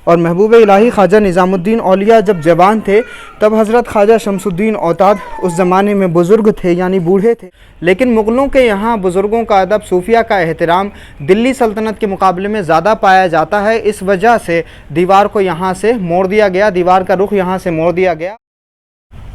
اور محبوب الہی خواجہ نظام الدین اولیاء جب جوان تھے تب حضرت خواجہ شمس الدین اوتاد اس زمانے میں بزرگ تھے یعنی بوڑھے تھے، لیکن مغلوں کے یہاں بزرگوں کا ادب، صوفیہ کا احترام دلی سلطنت کے مقابلے میں زیادہ پایا جاتا ہے۔ اس وجہ سے دیوار کو یہاں سے موڑ دیا گیا، دیوار کا رخ یہاں سے موڑ دیا گیا۔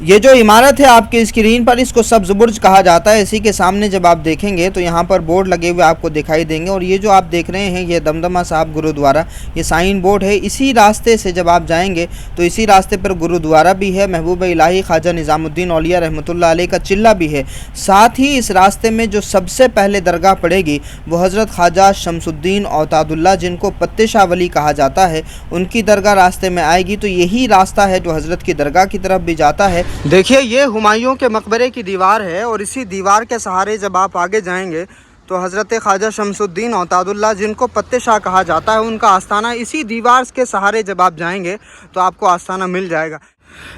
یہ جو عمارت ہے آپ کے اسکرین پر، اس کو سبز برج کہا جاتا ہے۔ اسی کے سامنے جب آپ دیکھیں گے تو یہاں پر بورڈ لگے ہوئے آپ کو دکھائی دیں گے، اور یہ جو آپ دیکھ رہے ہیں یہ دمدمہ صاحب گرودوارہ، یہ سائن بورڈ ہے۔ اسی راستے سے جب آپ جائیں گے تو اسی راستے پر گرودوارہ بھی ہے، محبوب الہی خواجہ نظام الدین اولیاء رحمۃ اللہ علیہ کا چلہ بھی ہے۔ ساتھ ہی اس راستے میں جو سب سے پہلے درگاہ پڑے گی وہ حضرت خواجہ شمس الدین اوتاد اللہ، جن کو پتے شاہ ولی کہا جاتا ہے، ان کی درگاہ راستے میں آئے گی۔ تو یہی راستہ ہے جو حضرت کی درگاہ کی طرف بھی جاتا ہے۔ دیکھیے یہ ہمایوں کے مقبرے کی دیوار ہے، اور اسی دیوار کے سہارے جب آپ آگے جائیں گے تو حضرت خواجہ شمس الدین اوتاد اللہ، جن کو پتے شاہ کہا جاتا ہے، ان کا آستانہ اسی دیوار کے سہارے جب آپ جائیں گے تو آپ کو آستانہ مل جائے گا۔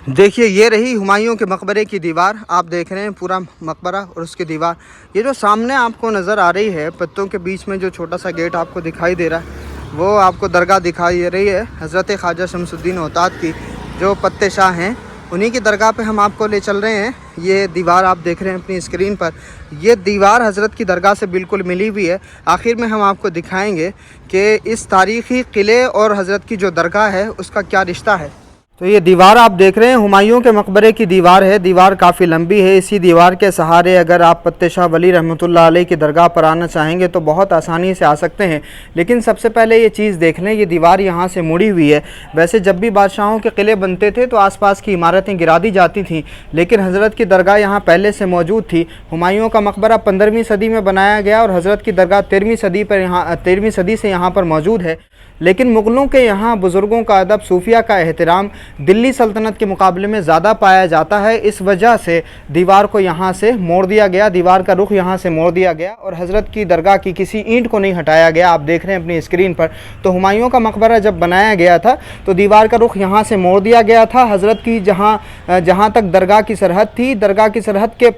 دیکھیے یہ رہی ہمایوں کے مقبرے کی دیوار، آپ دیکھ رہے ہیں پورا مقبرہ اور اس کی دیوار۔ یہ جو سامنے آپ کو نظر آ رہی ہے پتوں کے بیچ میں جو چھوٹا سا گیٹ آپ کو دکھائی دے رہا ہے، وہ آپ کو درگاہ دکھائی دے رہی ہے حضرت خواجہ شمس الدین اوتاد کی، جو پتے شاہ ہیں، انہی کی درگاہ پہ ہم آپ کو لے چل رہے ہیں۔ یہ دیوار آپ دیکھ رہے ہیں اپنی اسکرین پر، یہ دیوار حضرت کی درگاہ سے بالکل ملی ہوئی ہے۔ آخر میں ہم آپ کو دکھائیں گے کہ اس تاریخی قلعے اور حضرت کی جو درگاہ ہے اس کا کیا رشتہ ہے۔ تو یہ دیوار آپ دیکھ رہے ہیں ہمایوں کے مقبرے کی دیوار ہے، دیوار کافی لمبی ہے۔ اسی دیوار کے سہارے اگر آپ پتے شاہ ولی رحمۃ اللہ علیہ کی درگاہ پر آنا چاہیں گے تو بہت آسانی سے آ سکتے ہیں، لیکن سب سے پہلے یہ چیز دیکھ لیں، یہ دیوار یہاں سے مڑی ہوئی ہے۔ ویسے جب بھی بادشاہوں کے قلعے بنتے تھے تو آس پاس کی عمارتیں گرا دی جاتی تھیں، لیکن حضرت کی درگاہ یہاں پہلے سے موجود تھی۔ ہمایوں کا مقبرہ 15ویں صدی میں بنایا گیا اور حضرت کی درگاہ 13ویں صدی سے یہاں پر موجود ہے، لیکن مغلوں کے یہاں بزرگوں کا ادب، صوفیہ کا احترام دلی سلطنت کے مقابلے میں زیادہ پایا جاتا ہے۔ اس وجہ سے دیوار کو یہاں سے موڑ دیا گیا، دیوار کا رخ یہاں سے موڑ دیا گیا، اور حضرت کی درگاہ کی کسی اینٹ کو نہیں ہٹایا گیا۔ آپ دیکھ رہے ہیں اپنی اسکرین پر، تو ہمایوں کا مقبرہ جب بنایا گیا تھا تو دیوار کا رخ یہاں سے موڑ دیا گیا تھا۔ حضرت کی جہاں تک درگاہ کی سرحد تھی، درگاہ کی سرحد کے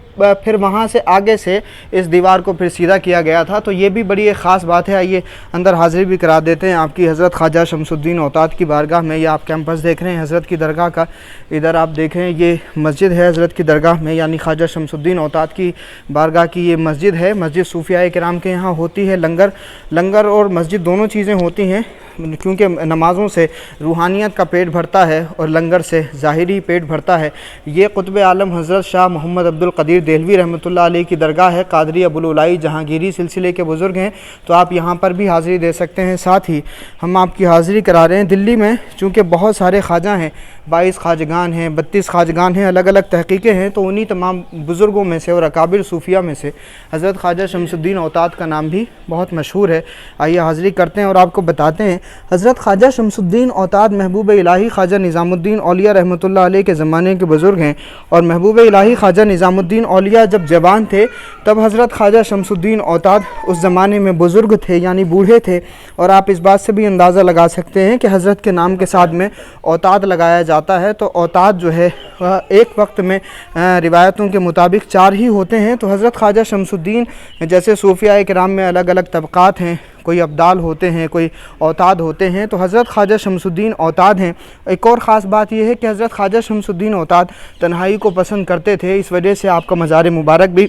پھر وہاں سے آگے سے اس دیوار کو پھر سیدھا کیا گیا تھا۔ تو یہ بھی بڑی ایک خاص بات ہے۔ آئیے اندر حاضری بھی کرا دیتے ہیں آپ کی حضرت خواجہ شمس الدین اوتاد کی بارگاہ میں۔ یہ آپ کیمپس دیکھ رہے ہیں حضرت کی درگاہ کا، ادھر آپ دیکھیں یہ مسجد ہے حضرت کی درگاہ میں، یعنی خواجہ شمس الدین اوتاد کی بارگاہ کی یہ مسجد ہے۔ مسجد صوفیاء کرام کے یہاں ہوتی ہے، لنگر اور مسجد دونوں چیزیں ہوتی ہیں، کیونکہ نمازوں سے روحانیت کا پیٹ بھرتا ہے اور لنگر سے ظاہری پیٹ بھرتا ہے۔ یہ قطب عالم حضرت شاہ محمد عبد القدیر دہلوی رحمۃ اللہ علیہ کی درگاہ ہے، قادری ابوالعلائی جہانگیری سلسلے کے بزرگ ہیں، تو آپ یہاں پر بھی حاضری دے سکتے ہیں۔ ساتھ ہی ہم آپ کی حاضری کرا رہے ہیں دلی میں، چونکہ بہت سارے خواجہ ہیں، 22 خواجگان ہیں، 32 خواجگان ہیں، الگ الگ تحقیقیں ہیں، تو انہی تمام بزرگوں میں سے اور اکابر صوفیہ میں سے حضرت خواجہ شمس الدین اوتاد کا نام بھی بہت مشہور ہے۔ آئیے حاضری کرتے ہیں اور آپ کو بتاتے ہیں حضرت خواجہ شمس الدین اوتاد محبوب الہی خواجہ نظام الدین اولیاء رحمۃ اللہ علیہ کے زمانے کے بزرگ ہیں، اور محبوب الہی خواجہ نظام الدین اولیاء جب جوان تھے تب حضرت خواجہ شمس الدین اوتاد اس زمانے میں بزرگ تھے یعنی بوڑھے تھے، اور آپ اس بات سے بھی اندازہ لگا سکتے ہیں کہ حضرت کے نام کے ساتھ میں اوتاد لگایا جاتا ہے، تو اوتاد جو ہے ایک وقت میں روایتوں کے مطابق 4 ہی ہوتے ہیں۔ تو حضرت خواجہ شمس الدین، جیسے صوفیاء کرام میں الگ الگ طبقات ہیں، کوئی ابدال ہوتے ہیں، کوئی اوتاد ہوتے ہیں، تو حضرت خواجہ شمس الدین اوتاد ہیں۔ ایک اور خاص بات یہ ہے کہ حضرت خواجہ شمس الدین اوتاد تنہائی کو پسند کرتے تھے، اس وجہ سے آپ کا مزار مبارک بھی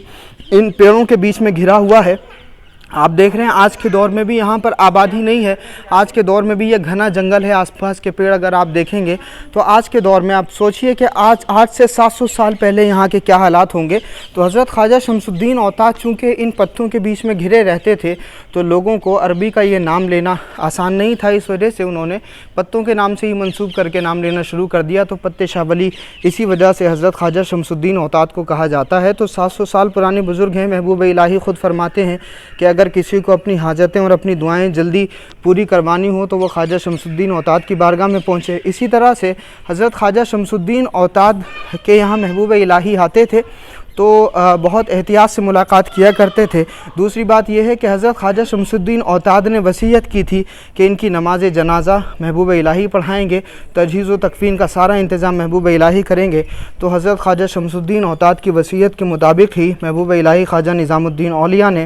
ان پیڑوں کے بیچ میں گھرا ہوا ہے۔ آپ دیکھ رہے ہیں آج کے دور میں بھی یہاں پر آبادی نہیں ہے، آج کے دور میں بھی یہ گھنا جنگل ہے، آس پاس کے پیڑ اگر آپ دیکھیں گے تو آج کے دور میں آپ سوچئے کہ آج سے 700 سال پہلے یہاں کے کیا حالات ہوں گے۔ تو حضرت خواجہ شمس الدین اوتاد چونکہ ان پتوں کے بیچ میں گھرے رہتے تھے تو لوگوں کو عربی کا یہ نام لینا آسان نہیں تھا، اس وجہ سے انہوں نے پتوں کے نام سے ہی منسوب کر کے نام لینا شروع کر دیا، تو پتے شاہ ولی اسی وجہ سے حضرت خواجہ شمس الدین اوتاد کو کہا جاتا ہے۔ تو 700 سال پرانے بزرگ ہیں، محبوب الہی خود فرماتے ہیں کہ اگر کسی کو اپنی حاجتیں اور اپنی دعائیں جلدی پوری کروانی ہو تو وہ خواجہ شمس الدین اوتاد کی بارگاہ میں پہنچے۔ اسی طرح سے حضرت خواجہ شمس الدین اوتاد کے یہاں محبوب الہی آتے تھے تو بہت احتیاط سے ملاقات کیا کرتے تھے۔ دوسری بات یہ ہے کہ حضرت خواجہ شمس الدین اوتاد نے وصیت کی تھی کہ ان کی نماز جنازہ محبوب الہی پڑھائیں گے، تجہیز و تکفین کا سارا انتظام محبوب الہی کریں گے۔ تو حضرت خواجہ شمس الدین اوتاد کی وصیت کے مطابق ہی محبوب الہی خواجہ نظام الدین اولیاء نے